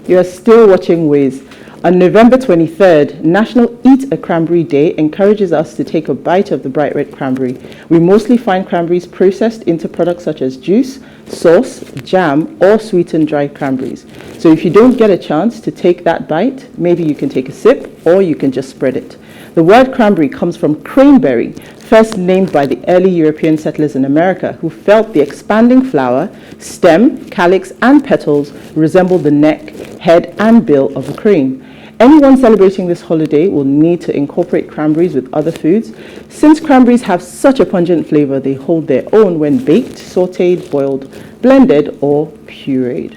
You are still watching Ways. On November 23rd, National Eat A Cranberry Day encourages us to take a bite of the bright red cranberry. We mostly find cranberries processed into products such as juice, sauce, jam, or sweetened dried cranberries. So if you don't get a chance to take that bite, maybe you can take a sip or you can just spread it. The word cranberry comes from craneberry, first named by the early European settlers in America, who felt the expanding flower, stem, calyx, and petals resembled the neck, head, and bill of a crane. Anyone celebrating this holiday will need to incorporate cranberries with other foods. Since cranberries have such a pungent flavor, they hold their own when baked, sautéed, boiled, blended, or pureed.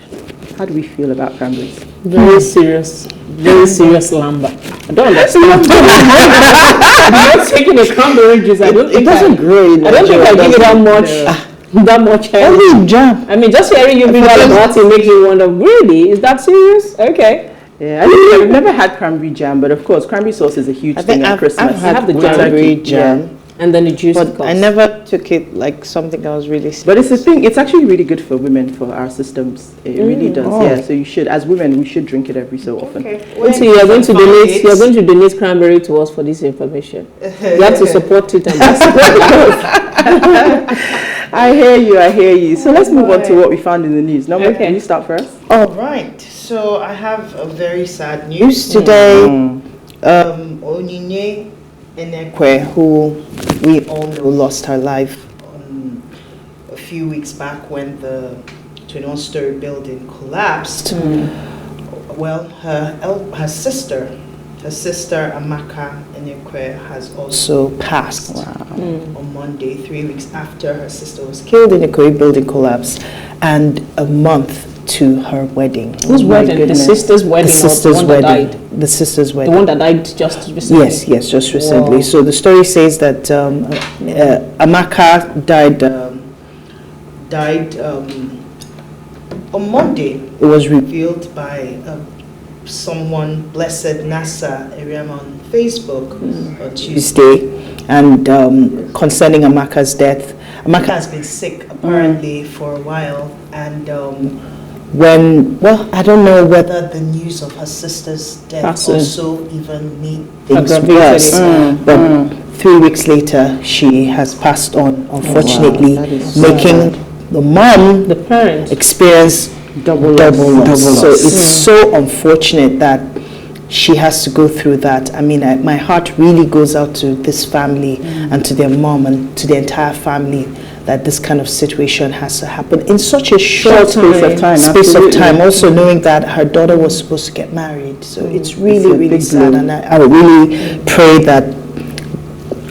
How do we feel about cranberries? Very serious lamba. I don't understand. I'm not taking a cranberry juice. It doesn't grow in I don't think I give it that much. Only jam. I mean, just hearing you bring out about it makes me wonder, really? Is that serious? Okay. Yeah, I've never had cranberry jam, but of course, cranberry sauce is a huge thing at Christmas. I've had the cranberry jam. And then the juice. But I never took it like something I was really sick. But it's a thing, it's actually really good for women, for our systems. It really does, yeah. So you should, as women, we should drink it every so often. Okay. So you're going to donate cranberry to us for this information. You have to support it and I hear you. So let's move on to what we found in the news. Now, can you start first? All right. So I have a very sad news today. Onyinye Enekwe, who we all know lost her life a few weeks back when the 21-story building collapsed. Well, her sister Amaka Enekwe has also passed on Monday, 3 weeks after her sister was killed in the Ikoyi building collapse, and a month to her wedding. Whose wedding? Goodness. The sister's wedding. The sister's or the one wedding. That died? The sister's wedding. The one that died just recently. Yes, just recently. Wow. So the story says that Amaka died on Monday. It was revealed by someone, Blessed Nasa Ariam, on Facebook on Tuesday. And concerning Amaka's death, Amaka has been sick apparently for a while, and I don't know whether the news of her sister's death also even made things worse. But 3 weeks later, she has passed on, unfortunately, making the mom, the parent, experience double loss. So it's so unfortunate that she has to go through that. I mean, my heart really goes out to this family and to their mom and to the entire family, that this kind of situation has to happen in such a short space of time. Also knowing that her daughter was supposed to get married. So it's really sad. And I really pray that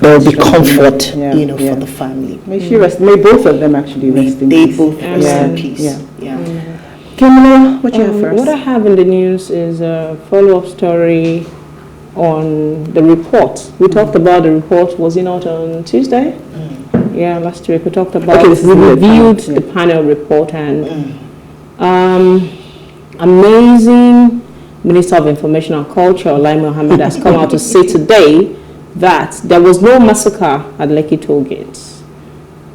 there will be comfort, for the family. May both of them actually rest in peace. They both rest in peace. Kimberly, what you have first? What I have in the news is a follow-up story on the report. We talked about the report, was it not on Tuesday? Yeah, last week we talked about, we reviewed the panel report, and amazing Minister of Information and Culture, Lai Mohammed, has come out to say today that there was no massacre at Lekki Tollgate.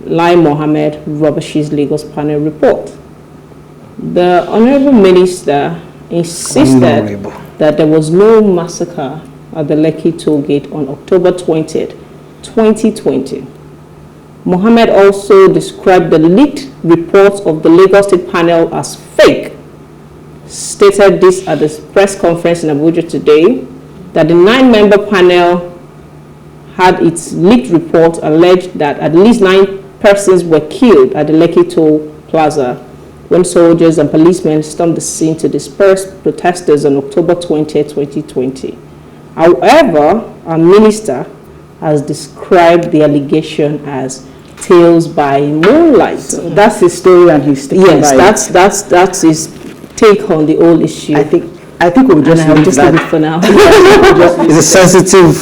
Lai Mohammed rubbishes Lagos panel report. The Honorable Minister insisted that there was no massacre at the Lekki Tollgate on October 20th, 2020. Mohammed also described the leaked reports of the Lagos State panel as fake. Stated this at the press conference in Abuja today, that the 9-member panel had its leaked report alleged that at least 9 persons were killed at the Lekki Toll Plaza when soldiers and policemen stormed the scene to disperse protesters on October 20th, 2020. However, our minister has described the allegation as tales by moonlight. So that's his story, and he's sticking by it. That's his take on the whole issue. I think we'll just leave it for now. It's a sensitive.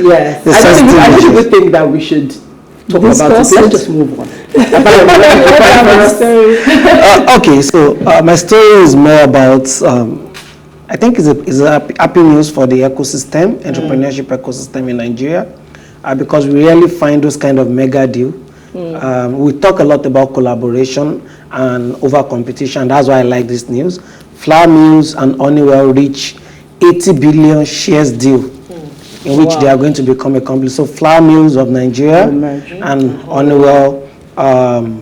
Yes. I don't even think that we should talk about it. Let's just move on. Okay, so my story is more about, I think it's a happy news for the ecosystem, entrepreneurship ecosystem in Nigeria, because we rarely find those kind of mega deal. We talk a lot about collaboration and over competition. That's why I like this news. flour mills and Honeywell reach 80 billion shares deal, in which they are going to become a company. So flour mills of Nigeria and Honeywell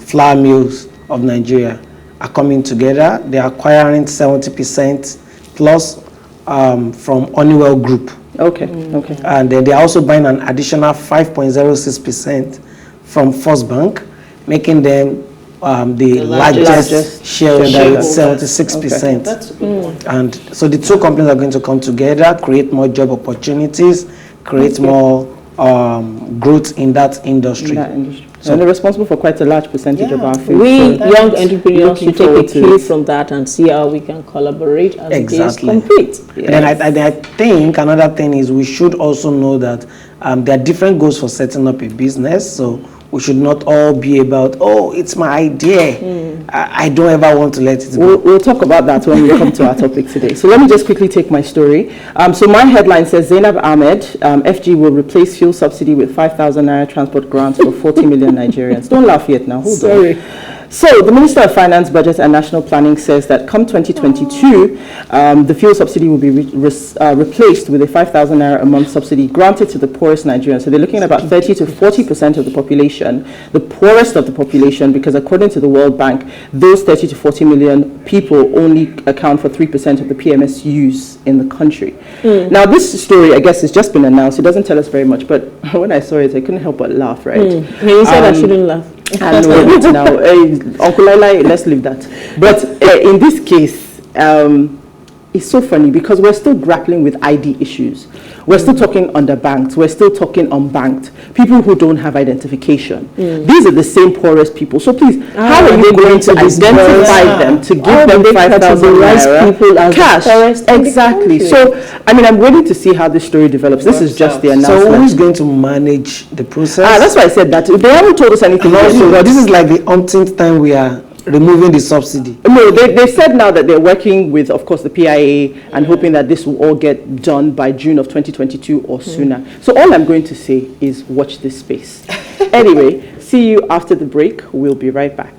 flour mills of Nigeria are coming together. They are acquiring 70% plus from Honeywell Group. Okay. And then they are also buying an additional 5.06% from First Bank, making them the largest shareholder with 76%. That's a good one. And so the two companies are going to come together, create more job opportunities, create more growth in that industry. So they're responsible for quite a large percentage of our food. We so young entrepreneurs should take a forward to cue it. from that and see how we can collaborate as Exactly. days complete. And I think another thing is we should also know that there are different goals for setting up a business. So we should not all be about, oh, it's my idea. I don't ever want to let it go. We'll talk about that when we come to our topic today. So let me just quickly take my story. So my headline says Zainab Ahmed, FG will replace fuel subsidy with 5,000 naira transport grants for 40 million Nigerians. Don't laugh yet now. Hold on. So the Minister of Finance, Budget and National Planning says that come 2022, the fuel subsidy will be replaced with a 5,000 naira a month subsidy granted to the poorest Nigerians. So they're looking at about 30 to 40% of the population, the poorest of the population, because according to the World Bank, those 30 to 40 million people only account for 3% of the PMSUs in the country. Now this story, I guess, has just been announced. It doesn't tell us very much, but when I saw it, I couldn't help but laugh, right? And you said I shouldn't laugh. And wait now, Uncle Laila, let's leave that. But in this case, it's so funny because we're still grappling with ID issues. We're still talking underbanked. We're still talking unbanked. People who don't have identification. These are the same poorest people. So please, how are you going to identify them to give them 5,000 naira cash? Exactly. So, I mean, I'm waiting to see how this story develops. This is just the announcement. So who's going to manage the process? That's why I said that. They haven't told us anything. Also, this is like the umpteenth time we are removing the subsidy. No, they said now that they're working with, of course, the PIA and hoping that this will all get done by June of 2022 or sooner. So all I'm going to say is watch this space. Anyway, see you after the break. We'll be right back.